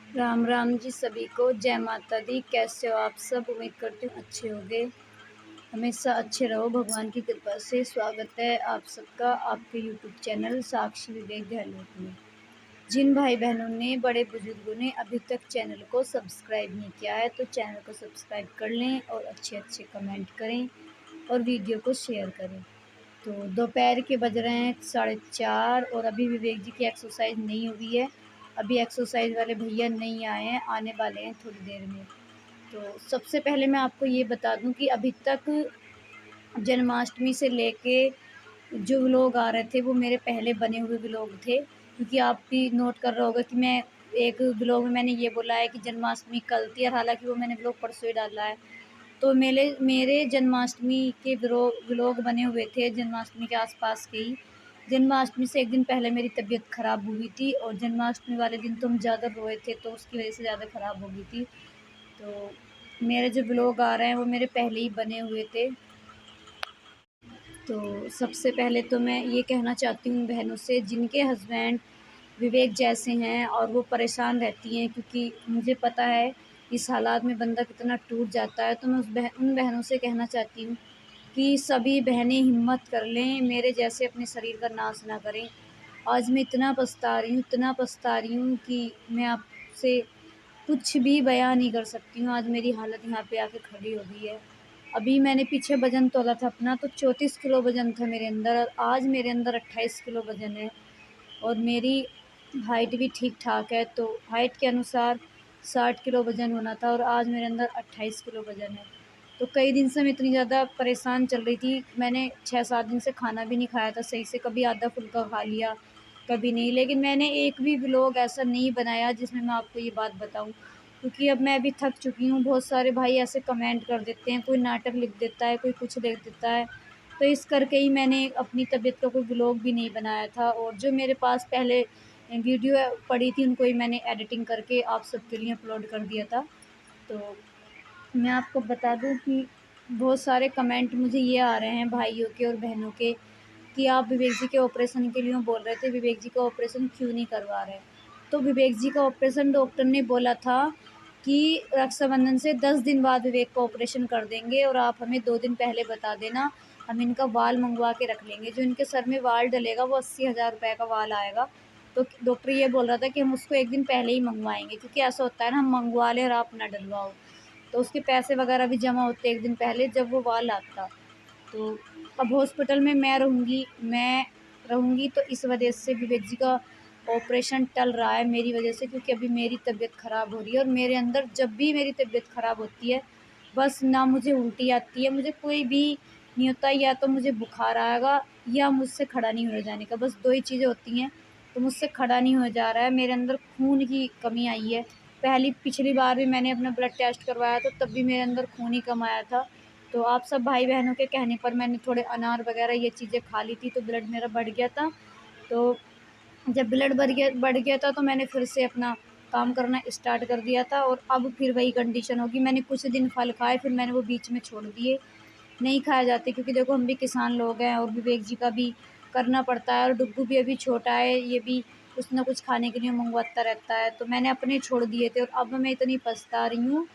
राम राम जी सभी को। जय माता दी। कैसे हो आप सब? उम्मीद करती हूँ अच्छे होंगे। हमेशा अच्छे रहो भगवान की कृपा से। स्वागत है आप सबका आपके यूट्यूब चैनल साक्षी विवेक गहलोत में। जिन भाई बहनों ने, बड़े बुजुर्गों ने अभी तक चैनल को सब्सक्राइब नहीं किया है तो चैनल को सब्सक्राइब कर लें और अच्छे अच्छे कमेंट करें और वीडियो को शेयर करें। तो दोपहर के बज रहे हैं 4:30 और अभी विवेक जी की एक्सरसाइज नहीं हुई है। अभी एक्सरसाइज वाले भैया नहीं आए हैं, आने वाले हैं थोड़ी देर में। तो सबसे पहले मैं आपको ये बता दूं कि अभी तक जन्माष्टमी से लेके जो व्लॉग आ रहे थे वो मेरे पहले बने हुए व्लॉग थे, क्योंकि आप भी नोट कर रहे होगे कि मैं एक व्लॉग में मैंने ये बोला है कि जन्माष्टमी कल थी, और हालांकि वो मैंने व्लॉग परसों ही डाला है। तो मेरे मेरे जन्माष्टमी के व्लॉग बने हुए थे जन्माष्टमी के आसपास के ही। जन्माष्टमी से एक दिन पहले मेरी तबीयत ख़राब हुई थी और जन्माष्टमी वाले दिन तो हम ज़्यादा रोए थे, तो उसकी वजह से ज़्यादा ख़राब हो गई थी। तो मेरे जो व्लॉग आ रहे हैं वो मेरे पहले ही बने हुए थे। तो सबसे पहले तो मैं ये कहना चाहती हूँ बहनों से जिनके हस्बैंड विवेक जैसे हैं और वो परेशान रहती हैं, क्योंकि मुझे पता है इस हालात में बंदा कितना टूट जाता है। तो मैं उन बहनों से कहना चाहती हूँ कि सभी बहनें हिम्मत कर लें, मेरे जैसे अपने शरीर का नाश ना करें। आज मैं इतना पछता रही हूँ, इतना पछता रही हूँ कि मैं आपसे कुछ भी बयां नहीं कर सकती हूँ। आज मेरी हालत यहाँ पे आके खड़ी हो गई है। अभी मैंने पीछे वज़न तोला था अपना, तो 34 किलो वज़न था मेरे अंदर, और आज मेरे अंदर 28 किलो वज़न है। और मेरी हाइट भी ठीक-ठाक है, तो हाइट के अनुसार 60 किलो वज़न होना था और आज मेरे अंदर 28 किलो वज़न है। तो कई दिन से मैं इतनी ज़्यादा परेशान चल रही थी, मैंने 6-7 दिन से खाना भी नहीं खाया था सही से, कभी आधा फुल्का खा लिया, कभी नहीं। लेकिन मैंने एक भी व्लॉग ऐसा नहीं बनाया जिसमें मैं आपको ये बात बताऊँ, क्योंकि अब मैं भी थक चुकी हूँ। बहुत सारे भाई ऐसे कमेंट कर देते हैं, कोई नाटक लिख देता है, कोई कुछ लिख देता है। तो इस करके ही मैंने अपनी तबीयत का कोई व्लॉग भी नहीं बनाया था, और जो मेरे पास पहले वीडियो पड़ी थी उनको ही मैंने एडिटिंग करके आप सबके लिए अपलोड कर दिया था। तो मैं आपको बता दूं कि बहुत सारे कमेंट मुझे ये आ रहे हैं भाइयों के और बहनों के कि आप विवेक जी के ऑपरेशन के लिए बोल रहे थे, विवेक जी का ऑपरेशन क्यों नहीं करवा रहे? तो विवेक जी का ऑपरेशन डॉक्टर ने बोला था कि रक्षाबंधन से 10 दिन बाद विवेक का ऑपरेशन कर देंगे, और आप हमें 2 दिन पहले बता देना, हम इनका वाल मंगवा के रख लेंगे। जो इनके सर में वाल डलेगा वो 80,000 रुपये का वाल आएगा। तो डॉक्टर ये बोल रहा था कि हम उसको एक दिन पहले ही मंगवाएंगे, क्योंकि ऐसा होता है ना, हम मंगवा लें और आप ना डलवाओ, तो उसके पैसे वगैरह भी जमा होते एक दिन पहले जब वो वाल आता। तो अब हॉस्पिटल में मैं रहूँगी तो इस वजह से विवेक जी का ऑपरेशन टल रहा है मेरी वजह से, क्योंकि अभी मेरी तबीयत ख़राब हो रही है। और मेरे अंदर जब भी मेरी तबीयत ख़राब होती है, बस ना मुझे उल्टी आती है, मुझे कोई भी नहीं होता, या तो मुझे बुखार आएगा या मुझसे खड़ा नहीं हो जाने का, बस 2 ही चीज़ें होती हैं। तो मुझसे खड़ा नहीं हो जा रहा है, मेरे अंदर खून की कमी आई है। पिछली बार भी मैंने अपना ब्लड टेस्ट करवाया था, तब भी मेरे अंदर खून ही कम आया था। तो आप सब भाई-बहनों के कहने पर मैंने थोड़े अनार वग़ैरह ये चीज़ें खा ली थी, तो ब्लड मेरा बढ़ गया था। तो जब ब्लड बढ़ गया था तो मैंने फिर से अपना काम करना स्टार्ट कर दिया था, और अब फिर वही कंडीशन होगी। मैंने कुछ दिन फल खाए, फिर मैंने वो बीच में छोड़ दिए, नहीं खाए जाते, क्योंकि देखो हम भी किसान लोग हैं और विवेक जी का भी करना पड़ता है, और डुग्गू भी अभी छोटा है, ये भी कुछ ना कुछ खाने के लिए मँगवाता रहता है। तो मैंने अपने छोड़ दिए थे, और अब मैं इतनी पछता रही हूँ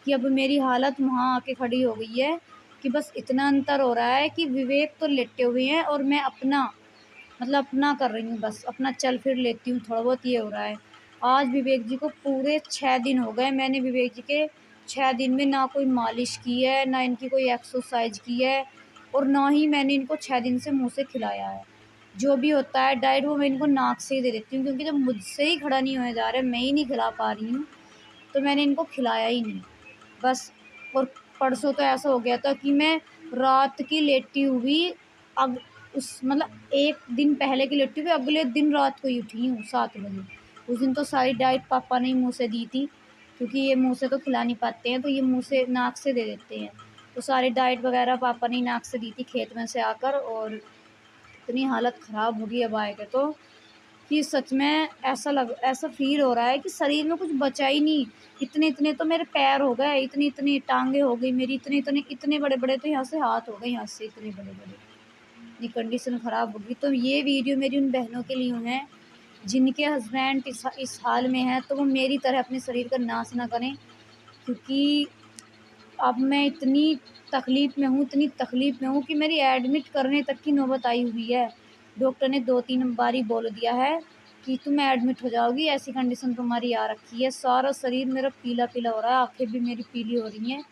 कि अब मेरी हालत वहाँ आके खड़ी हो गई है कि बस इतना अंतर हो रहा है कि विवेक तो लेटे हुए हैं और मैं अपना मतलब अपना कर रही हूँ, बस अपना चल फिर लेती हूँ, थोड़ा बहुत ये हो रहा है। आज विवेक जी को पूरे 6 दिन हो गए, मैंने विवेक जी के 6 दिन में ना कोई मालिश की है, ना इनकी कोई एक्सरसाइज की है, और ना ही मैंने इनको 6 दिन से मुँह से खिलाया है। जो भी होता है डाइट वो मैं इनको नाक से ही दे देती हूँ, क्योंकि जब मुझसे ही खड़ा नहीं होया जा रहा है, मैं ही नहीं खिला पा रही हूँ, तो मैंने इनको खिलाया ही नहीं। बस। और परसों तो ऐसा हो गया था कि मैं रात की लेटी हुई, अग उस मतलब 1 दिन पहले की लेटी हुई, अगले दिन रात को ही उठी हूँ 7 बजे। उस दिन तो सारी डाइट पापा ने ही मुँह से दी थी, क्योंकि ये मुँह से तो खिला नहीं पाते हैं, तो ये मुँह से नाक से दे देते हैं। तो सारी डाइट वग़ैरह पापा ने ही नाक से दी थी खेत में से आकर, और इतनी हालत ख़राब हो गई अब आए के तो, कि सच में ऐसा फ़ील हो रहा है कि शरीर में कुछ बचा ही नहीं। इतने-इतने तो मेरे पैर हो गए, इतनी-इतनी टाँगें हो गई मेरी, इतने-इतने इतने बड़े-बड़े तो यहाँ से हाथ हो गए, यहाँ से इतने बड़े-बड़े। इतनी कंडीशन ख़राब हो गई। तो ये वीडियो मेरी उन बहनों के लिए है जिनके हस्बैंड इस हाल में हैं तो वो मेरी तरह अपने शरीर का नाश ना करें, क्योंकि अब मैं इतनी तकलीफ़ में हूँ कि मेरी एडमिट करने तक की नौबत आई हुई है। डॉक्टर ने 2-3 बारी बोल दिया है कि तुम एडमिट हो जाओगी, ऐसी कंडीशन तुम्हारी आ रखी है। सारा शरीर मेरा पीला-पीला हो रहा है, आँखें भी मेरी पीली हो रही हैं।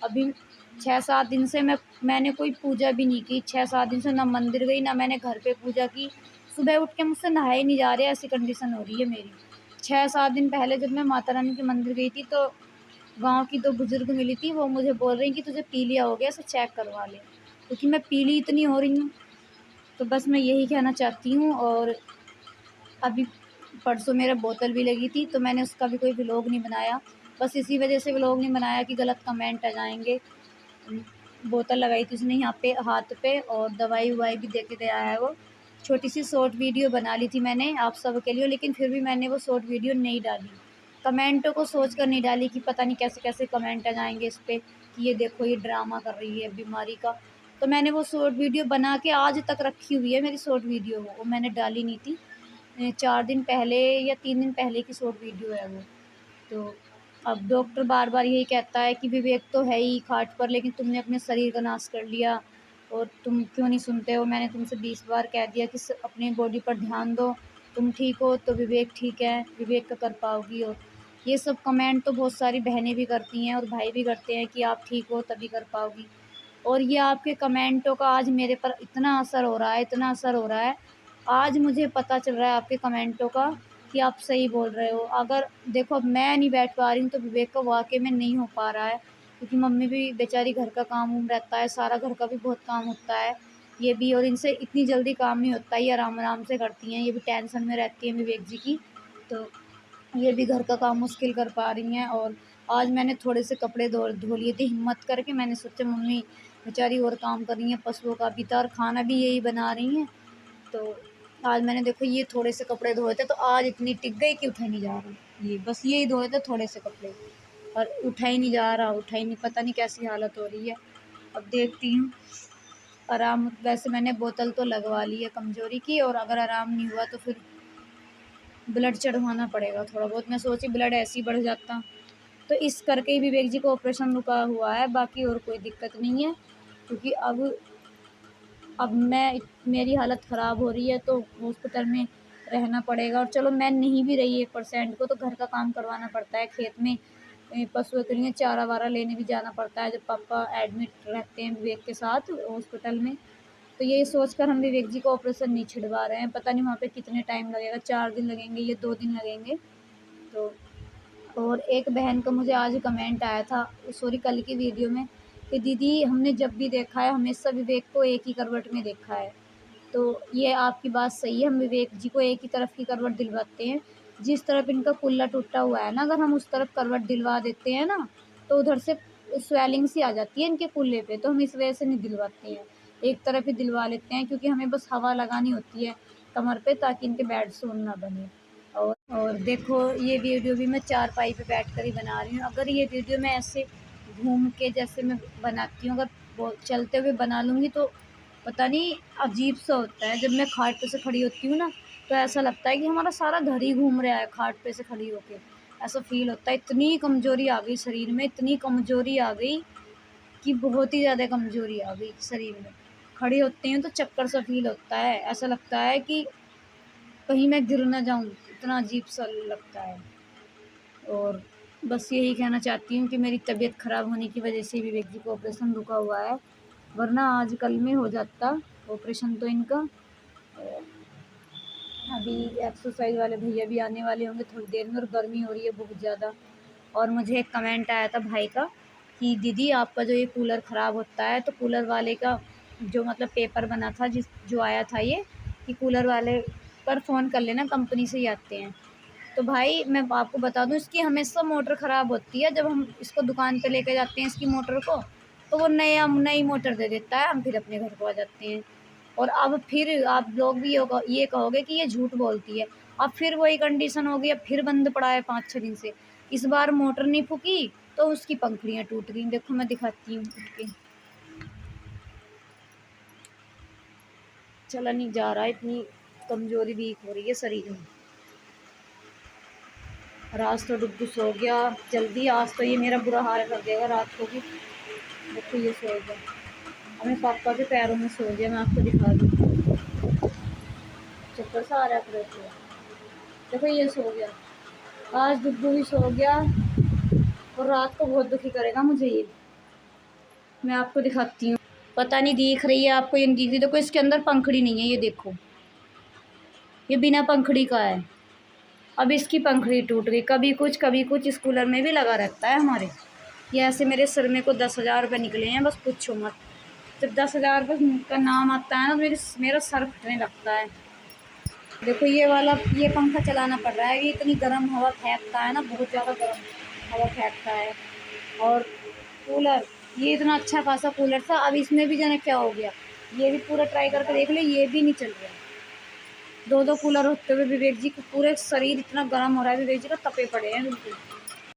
अभी 6-7 दिन से मैंने कोई पूजा भी नहीं की। 6-7 दिन से ना मंदिर गई, ना मैंने घर पे पूजा की। सुबह उठ के मुझसे नहाए नहीं जा रहे, ऐसी कंडीशन हो रही है मेरी। 6-7 दिन पहले जब मैं माता रानी के मंदिर गई थी तो गाँव की 2 बुज़ुर्ग मिली थी, वो मुझे बोल रही कि तुझे पीलिया हो गया, इसे चेक करवा ले, क्योंकि मैं पीली इतनी हो रही हूँ। तो बस मैं यही कहना चाहती हूँ। और अभी परसों मेरा बोतल भी लगी थी, तो मैंने उसका भी कोई व्लॉग नहीं बनाया। बस इसी वजह से व्लॉग नहीं बनाया कि गलत कमेंट आ जाएँगे। बोतल लगाई थी उसने यहाँ पे हाथ पे, और दवाई-ववाई भी दे के गया है वो। छोटी-सी शॉर्ट वीडियो बना ली थी मैंने आप सब के लिए, लेकिन फिर भी मैंने वो शॉर्ट वीडियो नहीं डाली। कमेंटों को सोच कर नहीं डाली कि पता नहीं कैसे-कैसे कमेंट आ जाएँगे इस पे कि ये देखो ये ड्रामा कर रही है बीमारी का। तो मैंने वो शॉर्ट वीडियो बना के आज तक रखी हुई है मेरी शॉर्ट वीडियो, वो मैंने डाली नहीं थी। 4 दिन पहले या 3 दिन पहले की शॉर्ट वीडियो है वो। तो अब डॉक्टर बार-बार यही कहता है कि विवेक तो है ही खाट पर, लेकिन तुमने अपने शरीर का नाश कर लिया और तुम क्यों नहीं सुनते हो? मैंने तुमसे 20 बार कह दिया कि अपनी बॉडी पर ध्यान दो, तुम ठीक हो तो विवेक ठीक है, विवेक का कर पाओगी। और ये सब कमेंट तो बहुत सारी बहनें भी करती हैं और भाई भी करते हैं कि आप ठीक हो तभी कर पाओगी। और ये आपके कमेंटों का आज मेरे पर इतना असर हो रहा है, इतना असर हो रहा है। आज मुझे पता चल रहा है आपके कमेंटों का कि आप सही बोल रहे हो। अगर देखो अब मैं नहीं बैठ पा रही हूँ तो विवेक का वाक़ई में नहीं हो पा रहा है, क्योंकि मम्मी भी बेचारी घर का काम-वाम रहता है, सारा घर का भी बहुत काम होता है। ये भी, और इनसे इतनी जल्दी काम नहीं होता, ये आराम-आराम से करती हैं, ये भी टेंशन में रहती हैं विवेक जी की। तो ये भी घर का काम मुश्किल कर पा रही हैं। और आज मैंने थोड़े से कपड़े धो लिए थे हिम्मत करके। मैंने सोचा मम्मी बेचारी और काम कर रही हैं, पशुओं का भी था और खाना भी यही बना रही हैं। तो आज मैंने देखो ये थोड़े से कपड़े धोए थे, तो आज इतनी टिक गई कि उठा ही नहीं जा रहा। ये बस यही धोए थे थोड़े से कपड़े, और उठा ही नहीं जा रहा, उठा ही नहीं, पता नहीं कैसी हालत हो रही है। अब देखती हूँ आराम। वैसे मैंने बोतल तो लगवा ली है कमज़ोरी की, और अगर आराम नहीं हुआ तो फिर ब्लड चढ़वाना पड़ेगा थोड़ा बहुत। मैं सोची ब्लड ऐसे ही बढ़ जाता। तो इस करके ही विवेक जी का ऑपरेशन रुका हुआ है, बाकी और कोई दिक्कत नहीं है। क्योंकि अब मेरी हालत ख़राब हो रही है तो हॉस्पिटल में रहना पड़ेगा। और चलो मैं नहीं भी रही 1% को तो घर का काम करवाना पड़ता है, खेत में पशुओं के लिए चारा-वारा लेने भी जाना पड़ता है जब पापा एडमिट रहते हैं विवेक के साथ हॉस्पिटल में। तो यही सोचकर हम विवेक जी को ऑपरेशन नहीं छिड़वा रहे हैं। पता नहीं वहाँ पे कितने टाइम लगेगा, 4 दिन लगेंगे या 2 दिन लगेंगे। तो और एक बहन का मुझे आज कमेंट आया था, सॉरी कल की वीडियो में, कि दीदी हमने जब भी देखा है हमेशा विवेक को एक ही करवट में देखा है। तो ये आपकी बात सही है, हम विवेक जी को एक ही तरफ की करवट दिलवाते हैं। जिस तरफ इनका कुल्ला टूटा हुआ है ना, अगर हम उस तरफ करवट दिलवा देते हैं ना, तो उधर से स्वेलिंग सी आ जाती है इनके कुल्ले पे, तो हम इस वजह से नहीं दिलवाते हैं। एक तरफ ही दिलवा लेते हैं, क्योंकि हमें बस हवा लगानी होती है कमर पे ताकि इनके बेड सोन ना बने। और देखो ये वीडियो भी मैं चारपाई पे बैठकर ही बना रही हूँ। अगर ये वीडियो मैं ऐसे घूम के जैसे मैं बनाती हूँ, अगर वो चलते हुए बना लूँगी तो पता नहीं अजीब सा होता है। जब मैं खाट पे से खड़ी होती हूँ ना, तो ऐसा लगता है कि हमारा सारा घर ही घूम रहा है खाट पे से खड़ी होके, ऐसा फ़ील होता है। इतनी कमज़ोरी आ गई शरीर में, इतनी कमज़ोरी आ गई कि बहुत ही ज़्यादा कमज़ोरी आ गई शरीर में। खड़ी होती हूँ तो चक्कर सा फ़ील होता है, ऐसा लगता है कि कहीं मैं गिर ना जाऊँ, इतना अजीब-सा लगता है। और बस यही कहना चाहती हूँ कि मेरी तबीयत ख़राब होने की वजह से विवेक जी का ऑपरेशन रुका हुआ है, वरना आज कल में हो जाता ऑपरेशन तो इनका। और अभी एक्सरसाइज वाले भैया भी आने वाले होंगे थोड़ी देर में, और गर्मी हो रही है बहुत ज़्यादा। और मुझे एक कमेंट आया था भाई का कि दीदी आपका जो ये कूलर ख़राब होता है, तो कूलर वाले का जो मतलब पेपर बना था जो आया था ये, कि कूलर वाले पर फ़ोन कर लेना, कंपनी से ही आते हैं। तो भाई मैं आपको बता दूँ, इसकी हमेशा मोटर ख़राब होती है। जब हम इसको दुकान पे लेके जाते हैं इसकी मोटर को, तो वो नई मोटर दे देता है, हम फिर अपने घर को आ जाते हैं। और अब फिर आप लोग भी ये कहोगे कि ये झूठ बोलती है। अब फिर वही कंडीशन हो गई, अब फिर बंद पड़ा है 5-6 दिन से। इस बार मोटर नहीं फूकी तो उसकी पंखुड़ियाँ टूट गई। देखो मैं दिखाती हूँ उठ के, चला नहीं जा रहा है, इतनी कमज़ोरी वीक हो रही है शरीर में। रात तो डुग्गू सो गया जल्दी। आज तो ये मेरा बुरा हाल कर देगा रात को भी। देखो ये सो गया, अपने पापा के पैरों में सो गया। मैं आपको दिखा दूँ, चक्कर सा आ रहा है। देखो ये सो गया, आज डुग्गू भी सो गया और रात को बहुत दुखी करेगा मुझे ये। मैं आपको दिखाती हूँ, पता नहीं दिख रही है आपको ये नहीं दिख रही। देखो इसके अंदर पंखड़ी नहीं है, ये देखो ये बिना पंखड़ी का है। अब इसकी पंखड़ी टूट गई, कभी कुछ इस कूलर में भी लगा रहता है हमारे। ये ऐसे मेरे सर में को 10,000 रुपये निकले हैं, बस पूछो मत। जब 10,000 रुपये का नाम आता है ना तो मेरा सर फटने लगता है। देखो ये पंखा चलाना पड़ रहा है, ये इतनी गर्म हवा फेंकता है ना, बहुत ज़्यादा गर्म हवा फेंकता है। और कूलर, ये इतना अच्छा खासा कूलर था, अब इसमें भी जाने क्या हो गया। ये भी पूरा ट्राई करके देख ले, ये भी नहीं चल रहा। दो कूलर होते हुए विवेक जी को पूरे शरीर इतना गर्म हो रहा है, विवेक जी का तपे पड़े हैं बिल्कुल।